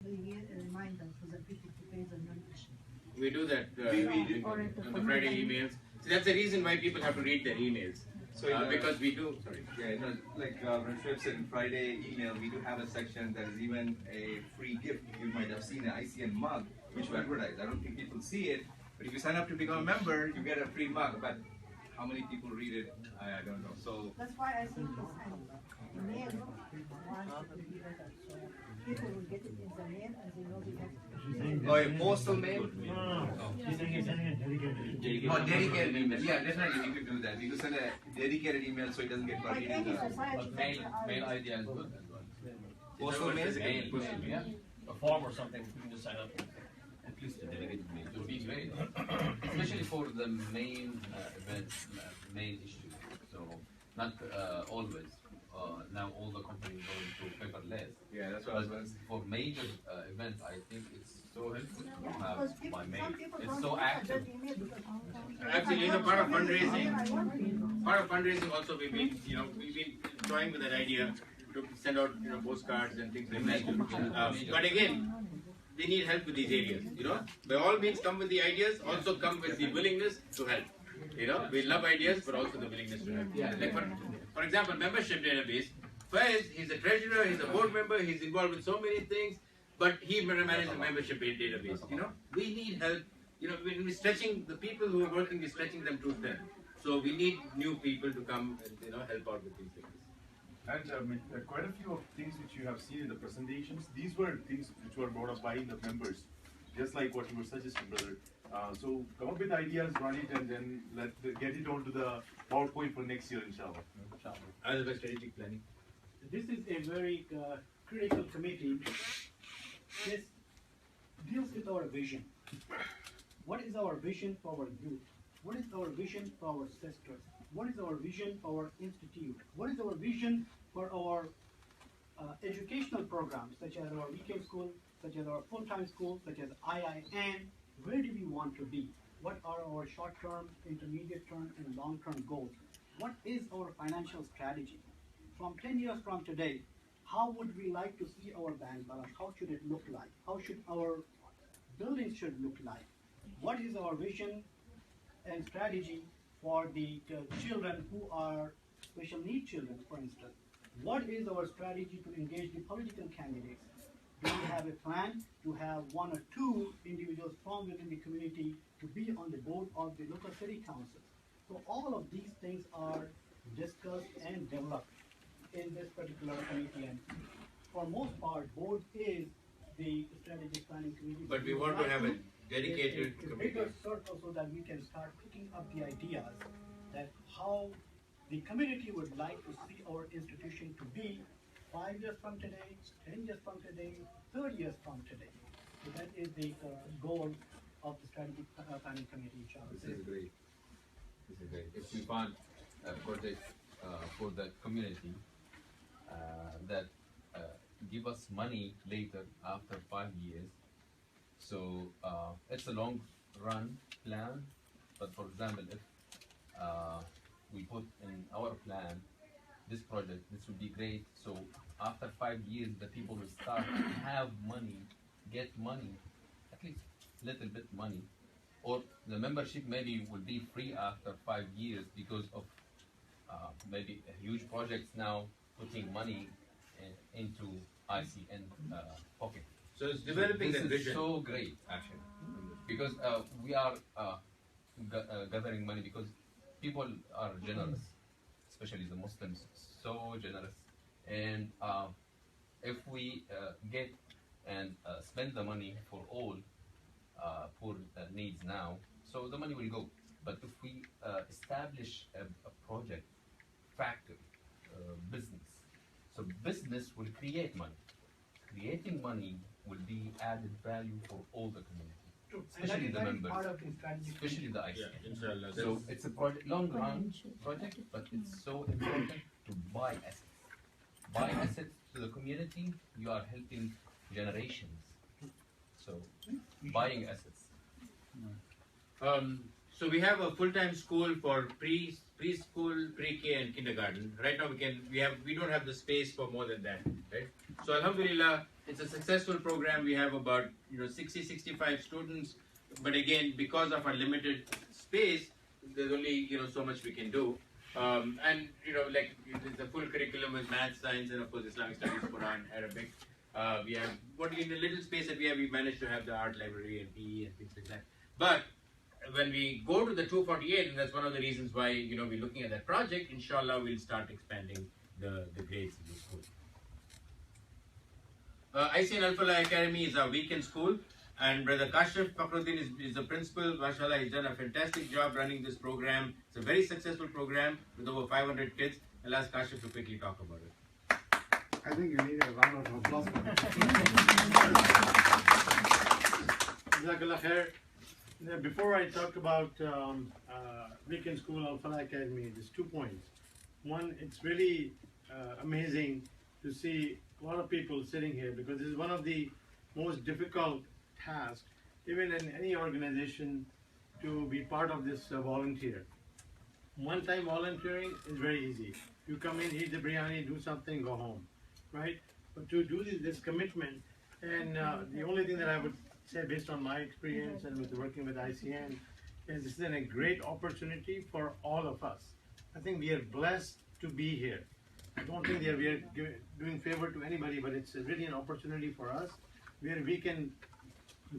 remind them for the people to pay the membership. We do that on the Friday emails. So that's the reason why people have to read their emails. So because we do, sorry. Yeah, like Rashid said, in Friday email, we do have a section that is even a free gift. You might have seen an ICN mug, which we advertise. I don't think people see it, but if you sign up to become a member, you get a free mug. But how many people read it? I don't know. So that's why I think the mail wants to be better. So people will get it in the mail and they know they have to. Oh, a postal mail? No. He's sending a dedicated. Oh, dedicated email. Yeah, definitely we could do that. We could send a dedicated email so it doesn't get buried in the mail idea is good as well. postal mail. Yeah. A form or something, you can just sign up. At least a dedicated mail. It would be great. Especially for the main event, main issue. So, not always. Now all the companies go into paperless. Yeah, that's what I was going to say. For major events, I think it's so helpful to have by mail. Some people It's don't so look at that active. email because Actually, part of fundraising also we've been toying with that idea to send out postcards and things like that. But again, they need help with these areas. By all means, come with the ideas. Also, come with the willingness to help. We love ideas, but also the willingness to help. Yeah. Like for example, membership database. First, he's a treasurer, he's a board member, he's involved with so many things, but he manages a membership database. We need help. When we're stretching the people who are working, we're stretching them too thin. So we need new people to come and help out with these things. And quite a few of things which you have seen in the presentations, these were things which were brought up by the members, just like what you were suggesting, brother. So come up with ideas, run it, and then get it onto the PowerPoint for next year, inshallah. As a strategic planning. This is a very critical committee. This deals with our vision. What is our vision for our youth? What is our vision for our sisters? What is our vision for our institute? What is our vision for our educational programs, such as our weekend school, such as our full-time school, such as IIN? Where do we want to be? What are our short-term, intermediate-term, and long-term goals? What is our financial strategy? From 10 years from today, how would we like to see our bank balance? How should it look like? How should our buildings should look like? What is our vision and strategy for the children who are special need children, for instance? What is our strategy to engage the political candidates? Do we have a plan to have one or two individuals from within the community to be on the board of the local city councils? So all of these things are discussed and developed in this particular committee, and for most part, board is the strategic planning committee. But we want to have a dedicated a bigger circle so that we can start picking up the ideas that how the community would like to see our institution to be 5 years from today, 10 years from today, 30 years from today. So that is the goal of the strategic planning committee. This is great. This is great. If we find a project for the community that give us money later after 5 years, so it's a long run plan. But for example, if we put in our plan this project, this would be great. So after 5 years, the people will start to have money, get money, at least little bit money, or the membership maybe will be free after 5 years because of maybe huge projects now putting money into ICN pocket. So it's developing that This vision. is so great actually, because we are gathering money because people are generous, especially the Muslims, so generous. And if we get and spend the money for all poor needs now, so the money will go. But if we establish a project, factory, business, so business will create money. Creating money will be added value for all the community, especially the members, especially the ICN. Inshallah. So it's a long run project, but it's so important to buy assets. Buy assets to the community, you are helping generations. So buying assets. So we have a full-time school for preschool, pre-K, and kindergarten. Right now we don't have the space for more than that, right? So Alhamdulillah, it's a successful program. We have about 60, 65 students, but again, because of our limited space, there's only so much we can do. And like the full curriculum with math, science, and of course Islamic studies, Quran, Arabic. We have in the little space that we have, we managed to have the art library and PE and things like that. But when we go to the 248, and that's one of the reasons why we're looking at that project, inshallah we'll start expanding the grades in the school. ICN Al-Falah Academy is our weekend school, and Brother Kashif Fakhruddin is the principal. MashaAllah, he's done a fantastic job running this program. It's a very successful program with over 500 kids. I'll ask Kashif to quickly talk about it. I think you need a round of applause for that. Jazakallah khair. Before I talk about weekend school Al-Falah Academy, there's 2 points. One, it's really amazing to see a lot of people sitting here, because this is one of the most difficult tasks, even in any organization, to be part of this volunteer. One-time volunteering is very easy. You come in, eat the biryani, do something, go home, right? But to do this commitment, and the only thing that I would say based on my experience and with working with ICN is this is a great opportunity for all of us. I think we are blessed to be here. I don't think that we are doing favor to anybody, but it's really an opportunity for us where we can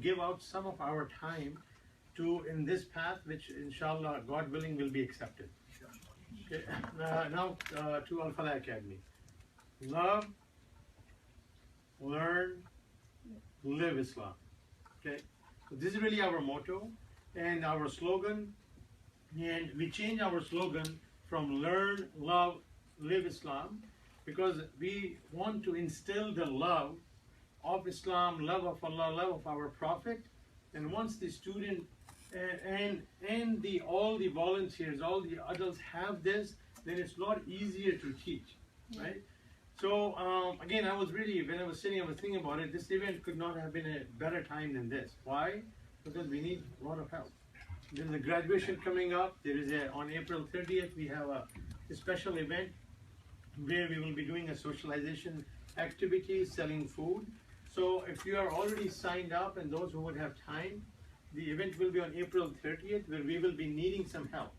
give out some of our time to in this path, which inshallah, God willing, will be accepted. Okay. Now to Al-Falah Academy. Love, learn, live Islam. Okay. So this is really our motto and our slogan, and we change our slogan from learn, love, live Islam, because we want to instill the love of Islam, love of Allah, love of our Prophet. And once the student and all the volunteers, all the adults have this, then it's a lot easier to teach, right? So again, I was really, when I was sitting, I was thinking about it, this event could not have been a better time than this. Why? Because we need a lot of help. There's a graduation coming up. There is on April 30th, we have a special event where we will be doing a socialization activity, selling food. So if you are already signed up and those who would have time, the event will be on April 30th, where we will be needing some help.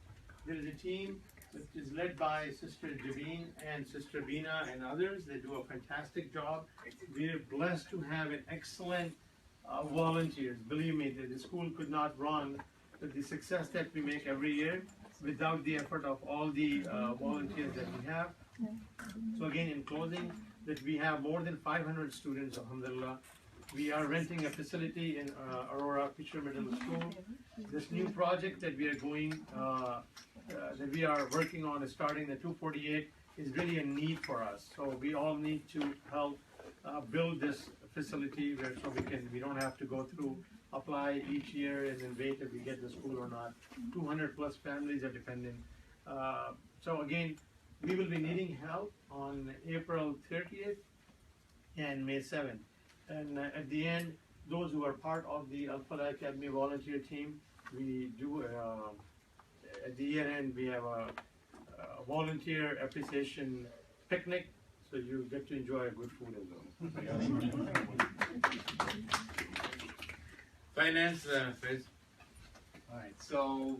There is a team that is led by Sister Javeen and Sister Bina and others. They do a fantastic job. We are blessed to have an excellent volunteers. Believe me, the school could not run with the success that we make every year without the effort of all the volunteers that we have. So again, in closing, that we have more than 500 students, alhamdulillah. We are renting a facility in Aurora Fisher Middle School. This new project that we are going, that we are working on, is starting the 248, is really a need for us. So we all need to help build this facility where so we don't have to go through, apply each year and then wait if we get the school or not. 200 plus families are dependent. So again, we will be needing help on April 30th and May 7th. And at the end, those who are part of the Al-Falah Academy volunteer team, we do, at the year end, we have a volunteer appreciation picnic, so you get to enjoy good food as well. Finance, Faiz. All right, so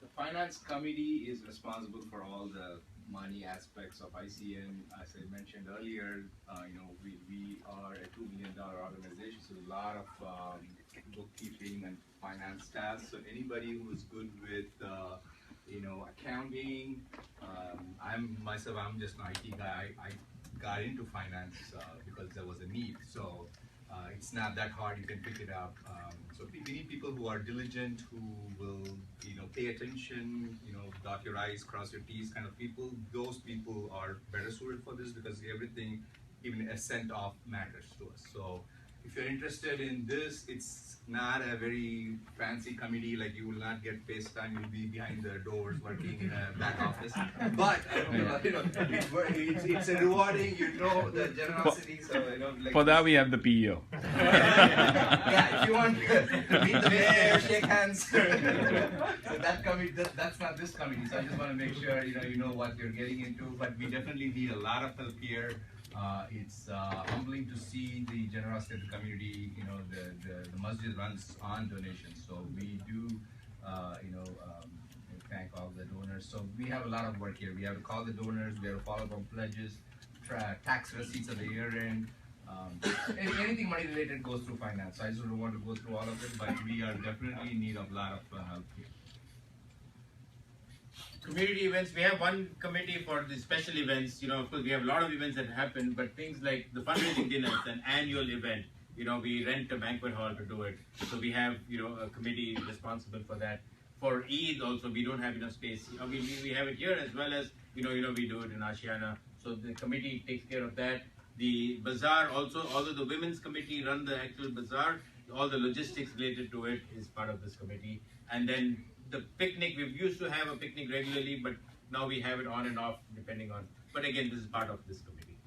the finance committee is responsible for all the money aspects of ICN. As I mentioned earlier, we are a $2 million organization, so a lot of bookkeeping and finance tasks. So anybody who is good with accounting, I'm just an IT guy. I got into finance because there was a need. So it's not that hard, you can pick it up. So we need people who are diligent, who will, pay attention, dot your I's, cross your T's kind of people. Those people are better suited for this because everything, even a cent off, matters to us. So if you're interested in this, it's not a very fancy committee, like you will not get FaceTime, you'll be behind the doors working in a back office. But it's a rewarding, the generosity. So for that we have the PEO. Yeah, if you want to meet the mayor, shake hands. So that committee, that's not this committee. So I just want to make sure you know what you're getting into. But we definitely need a lot of help here. It's humbling to see the generosity of the community. You know, the masjid runs on donations, so we do, thank all the donors. So we have a lot of work here. We have to call the donors, we have to follow up on pledges, tax receipts at the year end. Anything money related goes through finance. So I just don't want to go through all of it, but we are definitely in need of a lot of help here. Community events, we have one committee for the special events. You know, of course, we have a lot of events that happen, but things like the fundraising dinners, an annual event, you know, we rent a banquet hall to do it. So we have, a committee responsible for that. For Eid also, we don't have enough space. We have it here as well as, we do it in Ashiana. So the committee takes care of that. The bazaar also, although the women's committee run the actual bazaar, all the logistics related to it is part of this committee. And then the picnic, we used to have a picnic regularly, but now we have it on and off depending on, but again, this is part of this committee.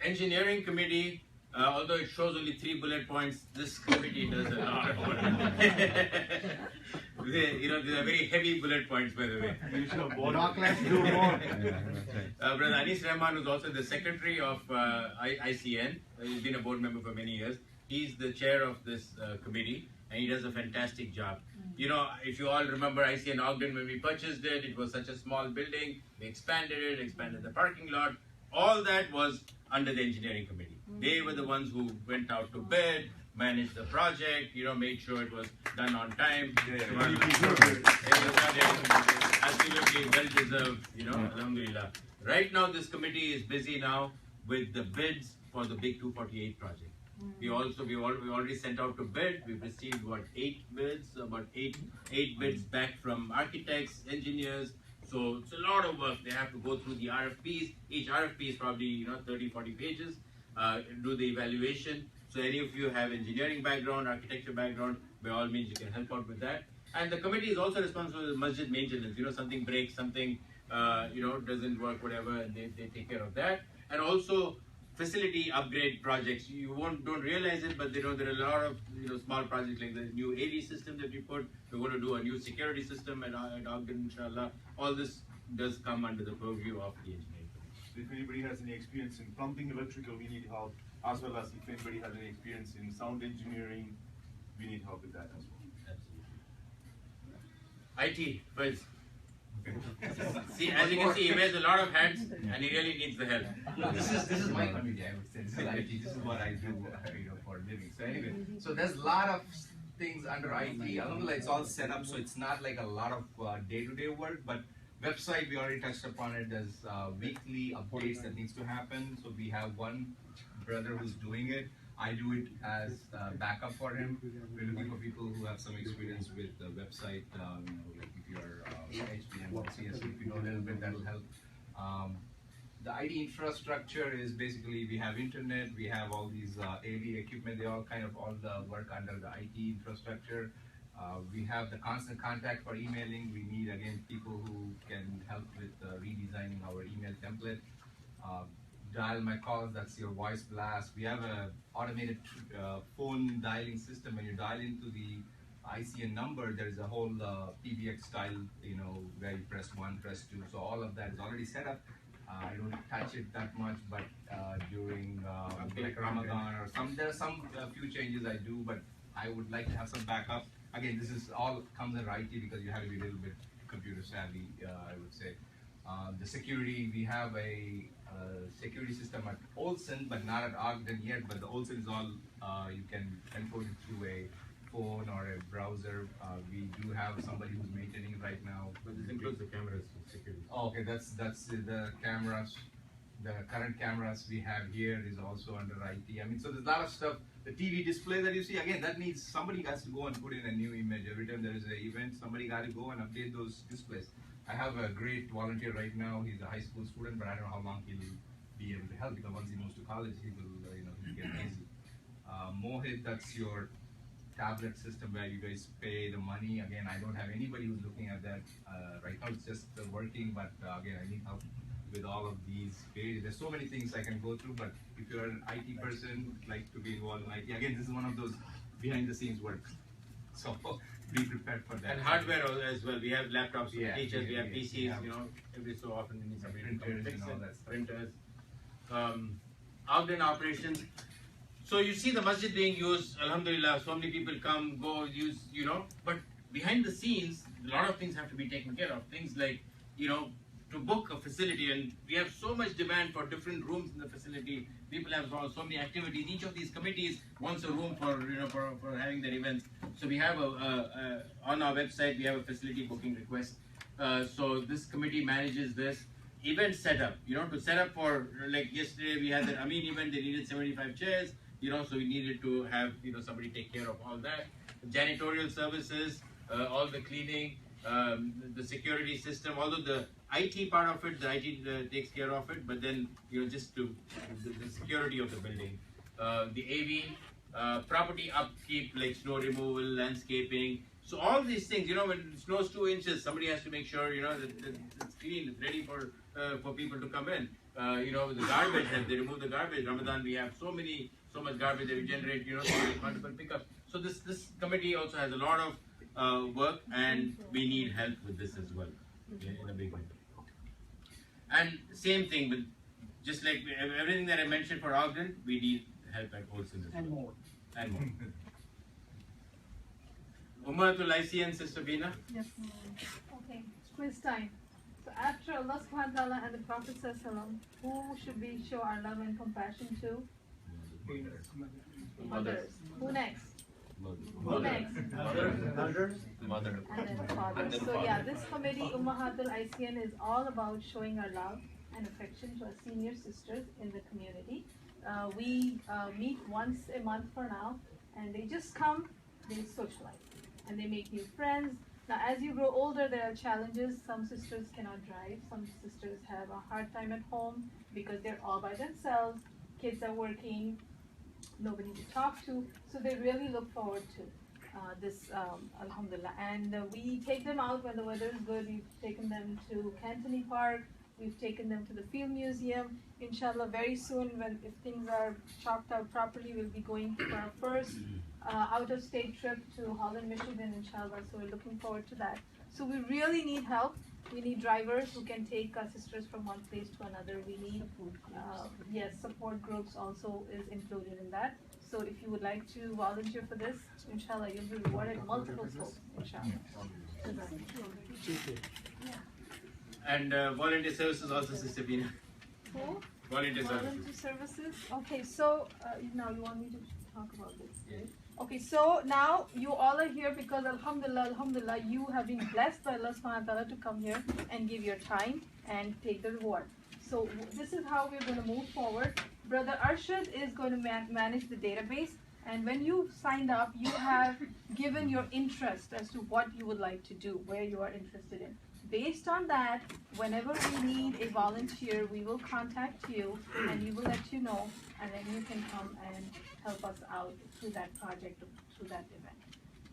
Engineering committee, although it shows only 3 bullet points, this committee does a lot of work. These are very heavy bullet points, by the way. Knock less, do more. Brother Anis Rahman, who's also the secretary of ICN, he's been a board member for many years. He's the chair of this committee, and he does a fantastic job. If you all remember ICN Ogden, when we purchased it, it was such a small building. We expanded it, expanded the parking lot. All that was under the engineering committee. They were the ones who went out to bid, managed the project, made sure it was done on time. Absolutely well deserved, alhamdulillah. Right now, this committee is busy now with the bids for the big 248 project. We already sent out to bid. We've received 8 bids, about eight bids back from architects, engineers. So it's a lot of work. They have to go through the RFPs. Each RFP is probably 30-40 pages. Do the evaluation. So any of you have engineering background, architecture background, by all means you can help out with that. And the committee is also responsible for masjid maintenance. Something breaks, something doesn't work, whatever, and they take care of that. And also facility upgrade projects. You don't realize it, but there are a lot of small projects like the new AV system that we put. We're going to do a new security system at Ogden, inshallah. All this does come under the purview of the engineering. If anybody has any experience in plumbing, electrical, we need help. As well as if anybody has any experience in sound engineering, we need help with that as well. Absolutely. IT, first. See, as you can see, he wears a lot of hats, and he really needs the help. This is my community, I would say. This is IT. This is what I do, for a living. So anyway, so there's a lot of things under IT. Alhamdulillah, it's all set up, so it's not like a lot of day-to-day work. But website, we already touched upon it. There's weekly updates that needs to happen. So we have one brother who's doing it. I do it as backup for him. We're looking for people who have some experience with the website. Like if you're HPM or CSE, if you know a little bit, that'll help. The IT infrastructure is basically we have internet, we have all these AV equipment. They all the work under the IT infrastructure. We have the constant contact for emailing. We need again people who can help with redesigning our email template. Dial my calls, that's your voice blast. We have a automated phone dialing system. When you dial into the ICN number, there's a whole PBX style, where you press 1, press 2. So all of that is already set up. I don't touch it that much, but during like Ramadan or there are some few changes I do, but I would like to have some backup. Again, this is all comes in IT because you have to be a little bit computer savvy, I would say. The security, we have a security system at Olsen, but not at Ogden yet. But the Olsen is all you can control it through a phone or a browser. We do have somebody who's maintaining it right now. But this includes the cameras and security. Oh, okay, that's the cameras. The current cameras we have here is also under IT. I mean, so there's a lot of stuff. The TV display that you see, again, that needs somebody has to go and put in a new image. Every time there is an event, somebody got to go and update those displays. I have a great volunteer right now. He's a high school student, but I don't know how long he'll be able to help because once he moves to college, he will, he'll get busy. Mohit, that's your tablet system where you guys pay the money. Again, I don't have anybody who's looking at that right now. It's just working, but again, I need help with all of these pages. There's so many things I can go through, but if you're an IT person, like to be involved in IT, again, this is one of those behind the scenes work. So be prepared for that. And hardware as well. We have laptops for Yeah, teachers, we have yeah, PCs, yeah. you know, every so often we need somebody to come Printers fix and all it, that stuff. printers. Ogden operations. So you see the masjid being used, alhamdulillah, so many people come, go, use, you know, but behind the scenes, a lot of things have to be taken care of. Things like, you know, to book a facility, and we have so much demand for different rooms in the facility. People have so many activities. Each of these committees wants a room for, you know, for having their events. So we have on our website, we have a facility booking request. So this committee manages this. Event setup, you know, to set up for, like yesterday we had the Amin event, they needed 75 chairs, you know, so we needed to have, you know, somebody take care of all that. Janitorial services, all the cleaning, the security system, although the IT part of it, the IT takes care of it, but then, you know, just to the security of the building. The AV, property upkeep, like snow removal, landscaping. So all these things, you know, when it snows 2 inches, somebody has to make sure, you know, that it's clean, it's ready for people to come in. You know, the garbage, and they remove the garbage. Ramadan, we have so much garbage that we generate, you know, so many multiple pickups. So this committee also has a lot of work, and we need help with this as well, in a big way. And same thing with, just like everything that I mentioned for Ogden, we need help at Olsen as well. And more. And more. Ummatul ICN, Sister Bina. Yes. Okay, quiz time. So after Allah subhanahu wa ta'ala and the Prophet sallallahu, who should we show our love and compassion to? Mothers. Who next? Who next? Mother. And then fathers. So yeah, this committee, Ummahatul ICN, is all about showing our love and affection to our senior sisters in the community. We meet once a month for now, and they just come, they socialize, and they make new friends. Now, as you grow older, there are challenges. Some sisters cannot drive. Some sisters have a hard time at home because they're all by themselves. Kids are working, nobody to talk to. So they really look forward to this, alhamdulillah. And we take them out when the weather is good. We've taken them to Cantony Park. We've taken them to the Field Museum. Inshallah, very soon, if things are chalked out properly, we'll be going for our first out-of-state trip to Holland, Michigan, inshallah. So we're looking forward to that. So we really need help. We need drivers who can take our sisters from one place to another. We need, yes, support groups also is included in that. So if you would like to volunteer for this, inshallah, you'll be rewarded multiple folds, inshallah. And volunteer services also, Sister Bina. Who? Volunteer services. Volunteer services. Okay, so now you want me to talk about this, right? Okay, so now you all are here because alhamdulillah, you have been blessed by Allah subhanahu wa ta'ala to come here and give your time and take the reward. So this is how we're going to move forward. Brother Arshad is going to manage the database, and when you signed up, you have given your interest as to what you would like to do, where you are interested in. Based on that, whenever we need a volunteer, we will contact you and we will let you know, and then you can come and help us out through that project, through that event.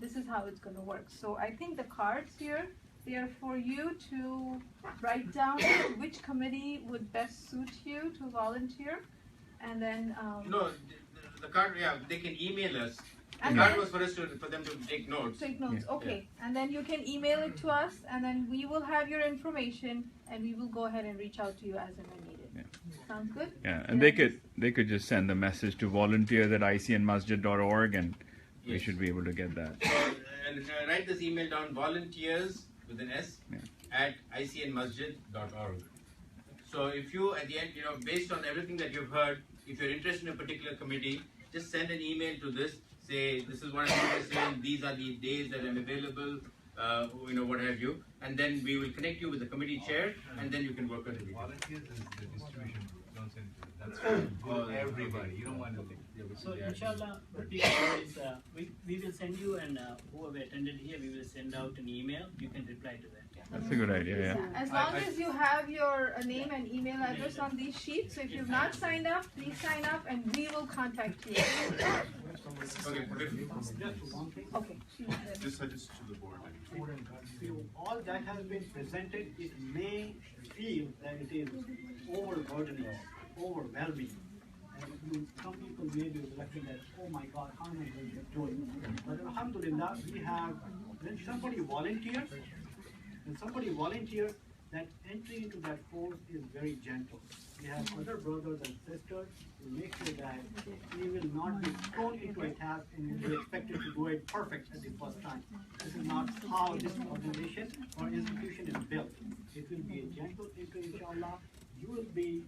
This is how it's going to work. So I think the cards here, they are for you to write down which committee would best suit you to volunteer, and then No, the card, yeah, they can email us. The And card then- was for them to take notes. take notes. Okay, and then you can email it to us, and then we will have your information, and we will go ahead and reach out to you as and when needed. Yeah. Sounds good? Yeah, and they could just send the message to volunteers@icnmasjid.org, and we Yes. should be able to get that. So, and write this email down, volunteers with an S at icnmasjid.org. So if you, at the end, you know, based on everything that you've heard, if you're interested in a particular committee, just send an email to this, say, this is what I'm interested in, these are the days that I'm available, you know, what have you, and then we will connect you with the committee chair, and then you can work on it. Volunteers is the distribution. Don't send it to them. That's for everybody. You don't want to. So inshallah, what we can do is we will send you, and whoever attended here, we will send out an email. You can reply to that. That's a good idea, yeah. As long as you have your name and email address on these sheets, so if you've not signed up, please sign up and we will contact you. Okay, Just one thing. Okay. Just suggest to the board. All that has been presented, it may feel that it is overburdening, overwhelming. And some people may be reflecting that, oh my God, how am I going to do it? But alhamdulillah, we have when somebody volunteers, that entry into that force is very gentle. We have other brothers and sisters who make sure that he will not be thrown into a task and will be expected to do it perfect at the first time. This is not how this organization or institution is built. It will be a gentle entry, inshallah. You will be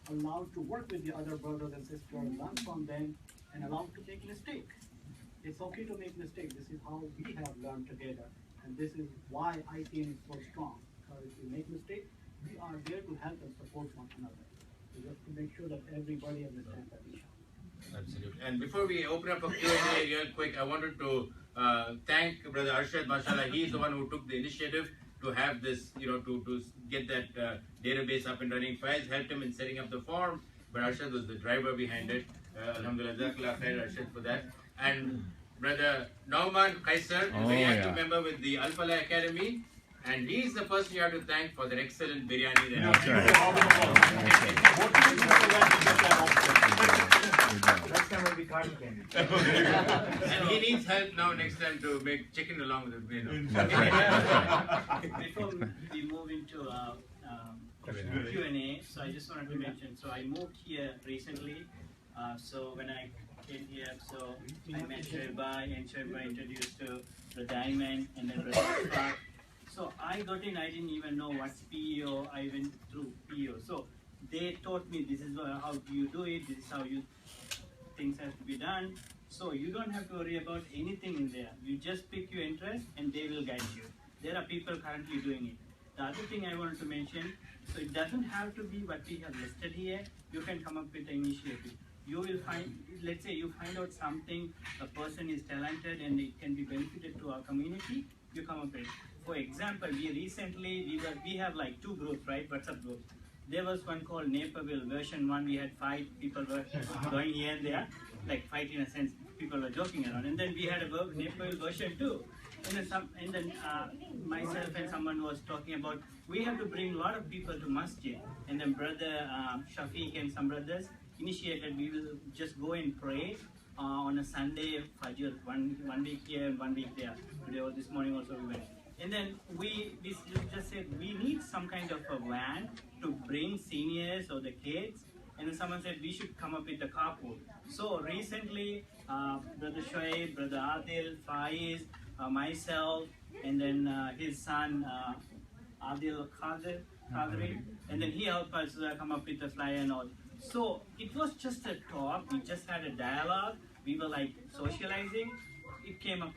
allowed to work with the other brothers and sisters, learn from them, and allowed to make mistakes. It's okay to make mistakes. This is how we have learned together. And this is why ICN is so strong. Because if we make mistakes, we are there to help and support one another. So just to make sure that everybody understands that issue. Absolutely. And before we open up a Q&A real quick, I wanted to thank Brother Arshad, mashallah. He is the one who took the initiative to have this, to get that database up and running. Faiz helped him in setting up the form, but Arshad was the driver behind it. Alhamdulillah, Jazakallah khair, Arshad, for that. And Brother Nauman Kaisar is a active member with the Al Falah Academy, and he is the person you have to thank for their excellent biryani. That's right. Next time will be cotton candy. And he needs help now next time to make chicken along with the biryani. Before we move into Q&A, so I just wanted to mention, so I moved here recently. So when I came here, so I met Sherbai, and Sherbai introduced to the Diamond and then the So I got in, I didn't even know what's PEO. I went through PEO. So they taught me this is how you do it, this is how things have to be done. So you don't have to worry about anything in there. You just pick your interest and they will guide you. There are people currently doing it. The other thing I wanted to mention, so it doesn't have to be what we have listed here. You can come up with an initiative. You will find, let's say you find out something, a person is talented and it can be benefited to our community, you come up with it. For example, we have like 2 groups, right, WhatsApp groups. There was one called Naperville version 1, we had 5 people were going here and there, like fight in a sense, people were joking around. And then we had a Naperville version 2. And then myself and someone was talking about, we have to bring a lot of people to masjid. And then brother Shafiq and some brothers initiated, we will just go and pray on a Sunday, Fajr, one week here and 1 week there. Today or this morning also we went. And then we just said we need some kind of a van to bring seniors or the kids. And then someone said we should come up with a carpool. So recently, Brother Shoaib, Brother Adil, Faiz, myself, and then his son Adil Qadri, and then he helped us come up with the flyer and all. So it was just a talk. We just had a dialogue. We were like socializing. We came up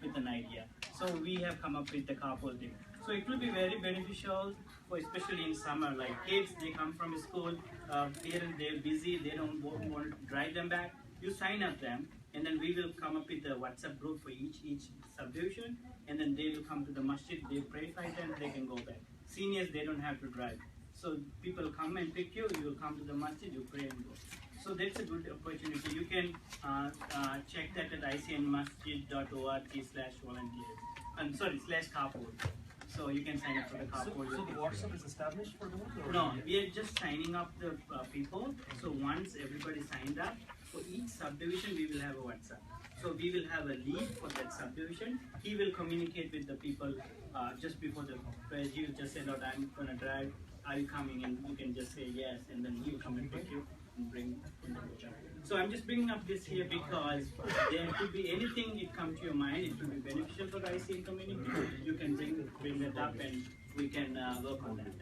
with an idea. So we have come up with the carpool thing. So it will be very beneficial, for especially in summer. Like kids, they come from school, parents they're busy, they don't want to drive them back. You sign up them, and then we will come up with a WhatsApp group for each subdivision, and then they will come to the masjid. They pray 5 times, they can go back. Seniors, they don't have to drive. So people come and pick you. You will come to the masjid, you pray and go. So that's a good opportunity. You can check that at icnmasjid.org/volunteers. I'm sorry, /carpool. So you can sign up for the carpool. So the WhatsApp is established for those? No, we are just signing up the people. So once everybody signed up, for each subdivision we will have a WhatsApp. So we will have a lead for that subdivision. He will communicate with the people just before the prayer. He will just say, Lord, I'm going to drive. Are you coming? And you can just say yes, and then he will come and pick you and bring in the picture. So I'm just bringing up this here because there could be anything it come to your mind. It could be beneficial for the ICN community. You can bring that up and we can work on that.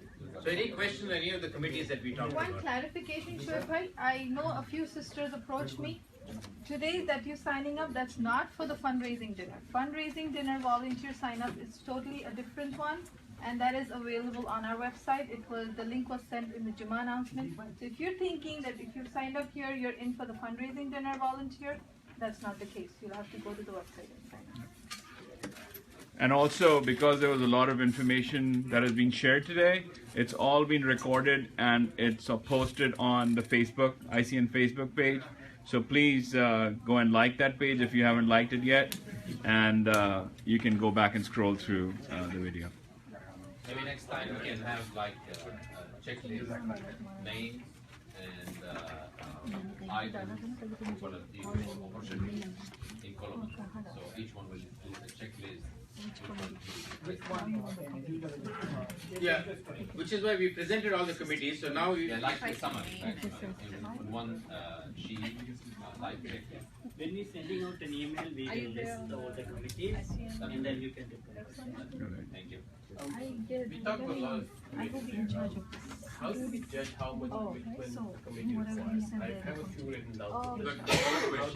So any questions on any of the committees that we talked about? One clarification, Shoaib. I know a few sisters approached me today that you're signing up. That's not for the fundraising dinner. Fundraising dinner volunteer sign up is totally a different one, and that is available on our website. The link was sent in the Juma announcement. So if you're thinking that if you've signed up here, you're in for the fundraising dinner volunteer, that's not the case. You'll have to go to the website and sign up. And also, because there was a lot of information that has been shared today, it's all been recorded and it's posted on the ICN Facebook page. So please go and like that page if you haven't liked it yet, and you can go back and scroll through the video. Maybe next time we can have like a checklist, names, and items for the opportunity in in columns. So each one will include a checklist. Yeah, which is why we presented all the committees. So now we Yeah, like the summary, right? In one sheet, like checklist. When we sending out an email, we will list all the committees and then you can do it. Thank you. We talk about a lot of committees. How do we judge how much commitment a committee requires? I have a few written down. How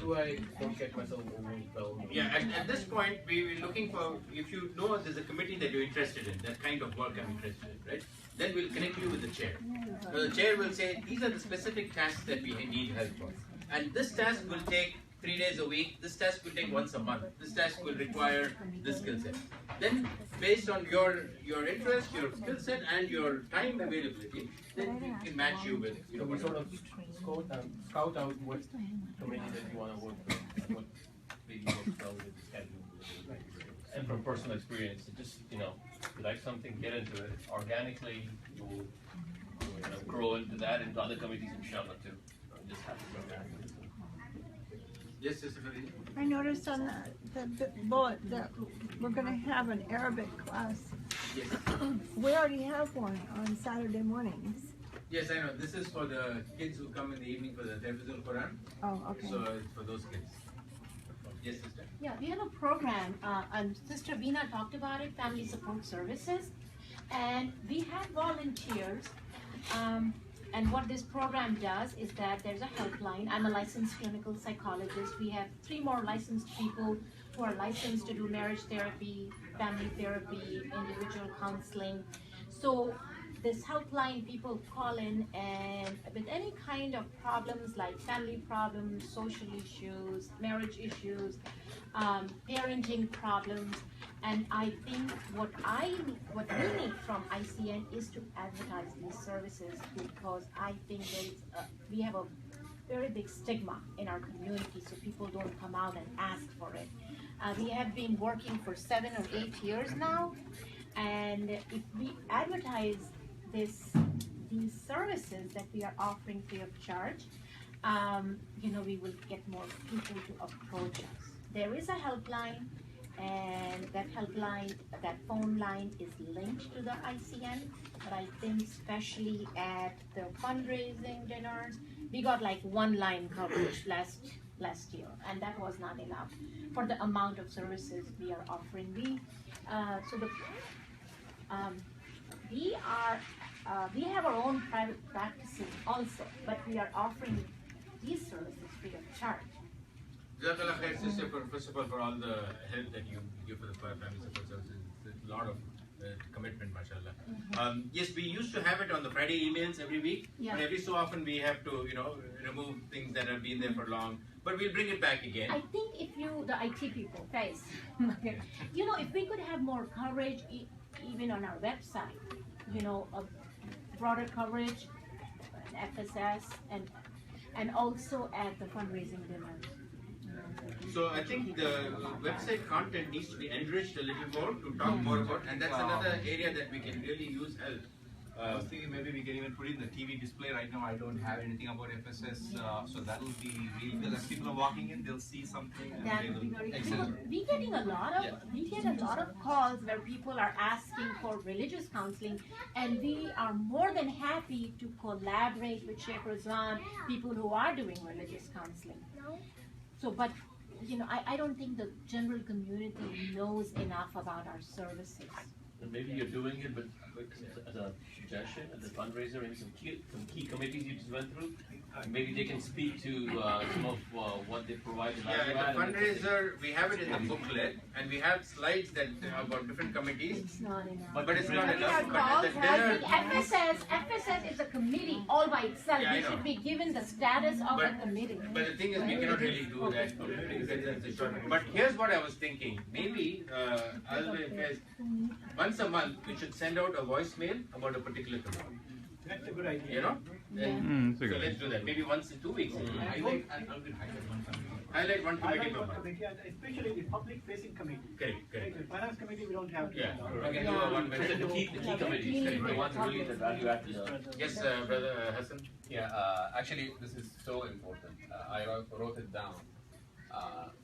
do I don't get myself overwhelmed? Yeah, at this point, we were looking for, if you know there's a committee that you're interested in, that kind of work I'm interested in, right? Then we'll connect you with the chair. So the chair will say, these are the specific tasks that we need help for. And this task will take 3 days a week, this task will take once a month, this task will require this skill set. Then, based on your interest, your skill set, and your time availability, then we can match you with, So we sort of scout out what committee that you want to work with, what maybe works well with the schedule. And from personal experience, it just, you like something, get into it. Organically, you will grow into that, into other committees, inshallah, too. It just happens organically. Yes, Sister Khadija? I noticed on the bullet that we're going to have an Arabic class. Yes. We already have one on Saturday mornings. Yes, I know. This is for the kids who come in the evening for the Tafizul Quran. Oh, okay. So it's for those kids. Yes, sister. Yeah, we have a program, and Sister Veena talked about it, Family Support Services, and we have volunteers. And what this program does is that there's a helpline. I'm a licensed clinical psychologist. We have 3 more licensed people who are licensed to do marriage therapy, family therapy, individual counseling. So this helpline, people call in and with any kind of problems like family problems, social issues, marriage issues, parenting problems. And I think what we need from ICN is to advertise these services, because I think we have a very big stigma in our community, so people don't come out and ask for it. We have been working for 7 or 8 years now, and if we advertise these services that we are offering free of charge, we will get more people to approach us. There is a helpline. And that helpline, that phone line is linked to the ICN, but I think especially at the fundraising dinners, we got like 1 line coverage last year, and that was not enough for the amount of services we are offering. We have our own private practices also, but we are offering these services free of charge. Jazakallah khair, sister, first of all, for all the help that you give for the family support services. It's a lot of commitment, mashallah. Yes, we used to have it on the Friday emails every week, but every so often we have to, remove things that have been there for long. But we'll bring it back again. I think the IT people, guys, if we could have more coverage, even on our website, a broader coverage, FSS, and also at the fundraising dinners. So I think the website content needs to be enriched a little more to talk more about, and that's another area that we can really use help. I was thinking maybe we can even put in the TV display. Right now I don't have anything about FSS, so that will be really good. As people are walking in, they'll see something. That would be very cool. We get a lot of calls where people are asking for religious counseling, and we are more than happy to collaborate with Sheikh Rizwan, people who are doing religious counseling. So, but I don't think the general community knows enough about our services. And maybe you're doing it, but as a suggestion, as a fundraiser, in some key committees you just went through, maybe they can speak to some of what they provide. Yeah, the fundraiser, we have it in the booklet, and we have slides that about different committees. It's not enough. But it's not enough. But FSS is a committee all by itself. Yeah, we should be given the status of a committee. But the thing is, we cannot really do that. But here's what I was thinking. Maybe, once a month, we should send out a voicemail about a particular committee. That's a good idea. So let's do that. Maybe once in 2 weeks. Highlight one committee per month. Especially the public-facing committee. Correct. The finance committee, we don't have. Yeah, we can do a one. The key committees, the ones really that value add to the. Yes, brother Hassan. Yeah, actually, this is so important. I wrote it down.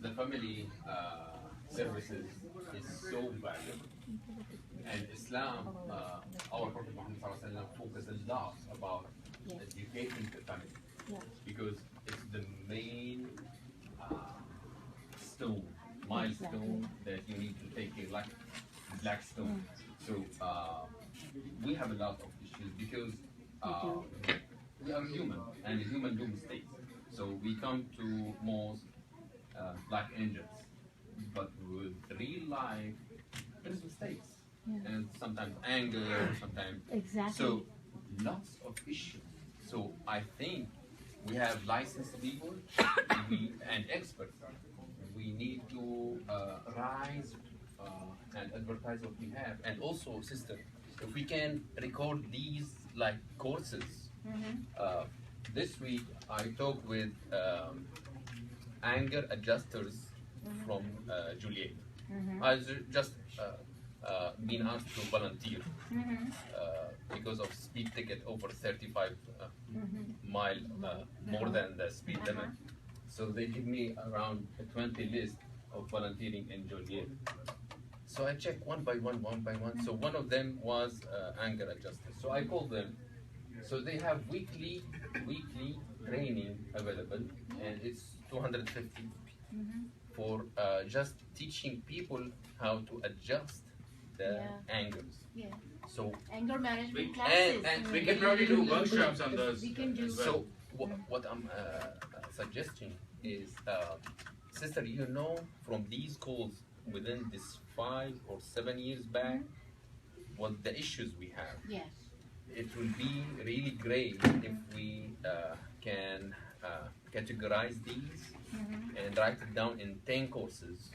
the family services is so valuable. And Islam, our Prophet Muhammad focused a lot about educating the family because it's the main milestone that you need to take care, like Blackstone. So we have a lot of issues because we are human and human do mistakes. So we come to most like angels, but with real life, there's mistakes. And sometimes anger, sometimes so lots of issues. So I think we have licensed people and experts. We need to rise and advertise what we have, and also, sister, if we can record these like courses. This week I talked with anger adjusters from Juliet. I just been asked to volunteer because of speed ticket over 35 mile more than the speed limit. So they give me around a 20 list of volunteering in Joliet. So I checked one by one. So one of them was anger adjusters. So I called them. So they have weekly training available, and it's 250 for just teaching people how to adjust the angers. So anger management classes. And we can probably do workshops on those. We can do. So what I'm suggesting is, sister, you know, from these calls within this 5 or 7 years back, what the issues we have. Yes. It will be really great if we can categorize these and write it down in 10 courses,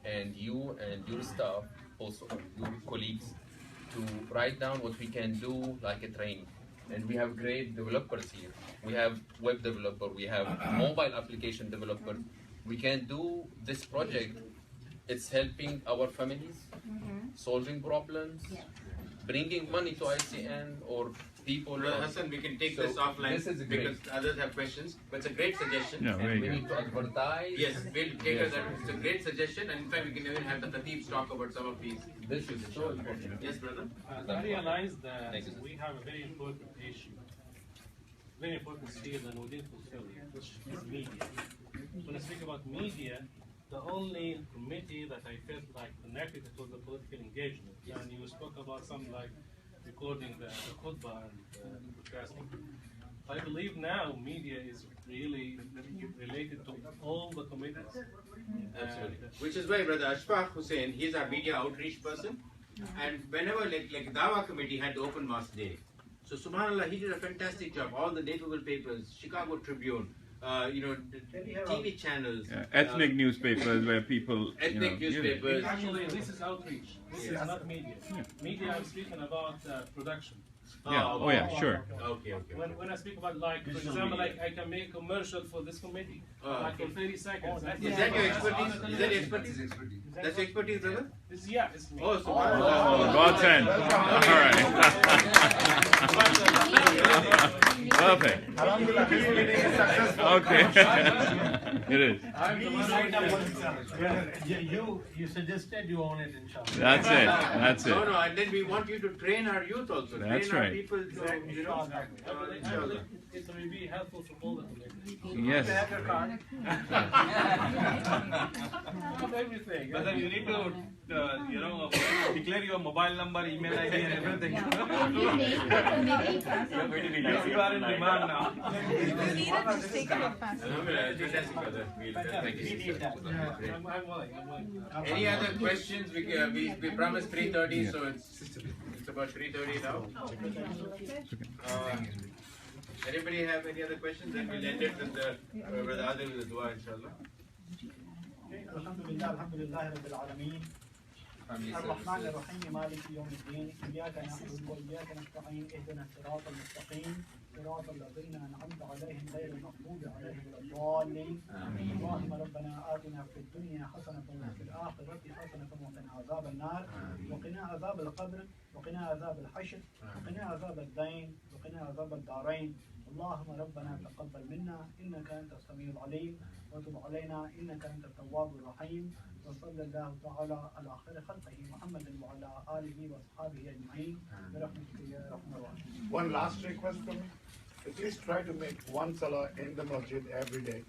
and you and your staff, also your colleagues, to write down what we can do like a training. And we have great developers here. We have web developer, we have mobile application developer. We can do this project. It's helping our families, solving problems, bringing money to ICN or people. Brother Hassan, we can take this offline because others have questions. But it's a great suggestion. Yeah, very we good. need to advertise. Yes, we'll take that. It's a great suggestion, and in fact, we can even have the Khatibs talk about some of these. This is so important. Yes, brother. I realize that we have a very important issue, very important field, and we didn't fulfill it, which is media. When I speak about media, the only committee that I felt like connected was the political engagement. And you spoke about something like recording the khutbah and broadcasting. I believe now media is really related to all the committees. Absolutely. Which is why Brother Ashfaq Hussain, he's our media outreach person. And whenever like Dawa committee had the open mosque day, so subhanAllah, he did a fantastic job. All the Naperville papers, Chicago Tribune, TV channels, ethnic newspapers where people, ethnic newspapers. Actually, this is outreach. This is not media. Media, I'm speaking about production. Yeah. Oh yeah, sure. Okay. When I speak about, like, for example, like I can make a commercial for this committee, like for 30 seconds. Is that your expertise? Is that your expertise? That's your expertise, brother? It's me. Oh, so godsend. All right. Perfect. Okay. It is. You suggested you own it, inshallah. That's it. No, and then we want you to train our youth also. That's train right. our people to, you know. It will be helpful for all the committees. Yes. Of everything. But then you need to, declare your mobile number, email ID, and everything. You are in demand now. Fantastic, brother. Thank you. I'm willing. Any other questions? We promised 3:30, so it's about 3:30 now. Anybody have any other questions? Then we'll end it with the other with the dua, inshallah. الحمد لله رب العالمين الرحمن الرحيم مالك يوم الدين إياك نعبد وإياك نستعين اهدنا الصراط المستقيم صراط الذين أنعمت عليهم غير المغضوب عليهم ولا الضالين اللهم ربنا آتنا في الدنيا حسنة وفي الآخرة حسنة وقنا عذاب النار وقنا عذاب القبر وقنا عذاب الحشر وقنا عذاب الدين وقنا عذاب الدارين اللهم ربنا تقبل منا إنك أنت السميع العليم وتب علينا إنك أنت التواب الرحيم وصلى الله تعالى على خير خلقه محمد وعلى آله وأصحابه أجمعين برحمتك يا أرحم الراحمين. One last request from me. Please try to make one salah in the masjid every day.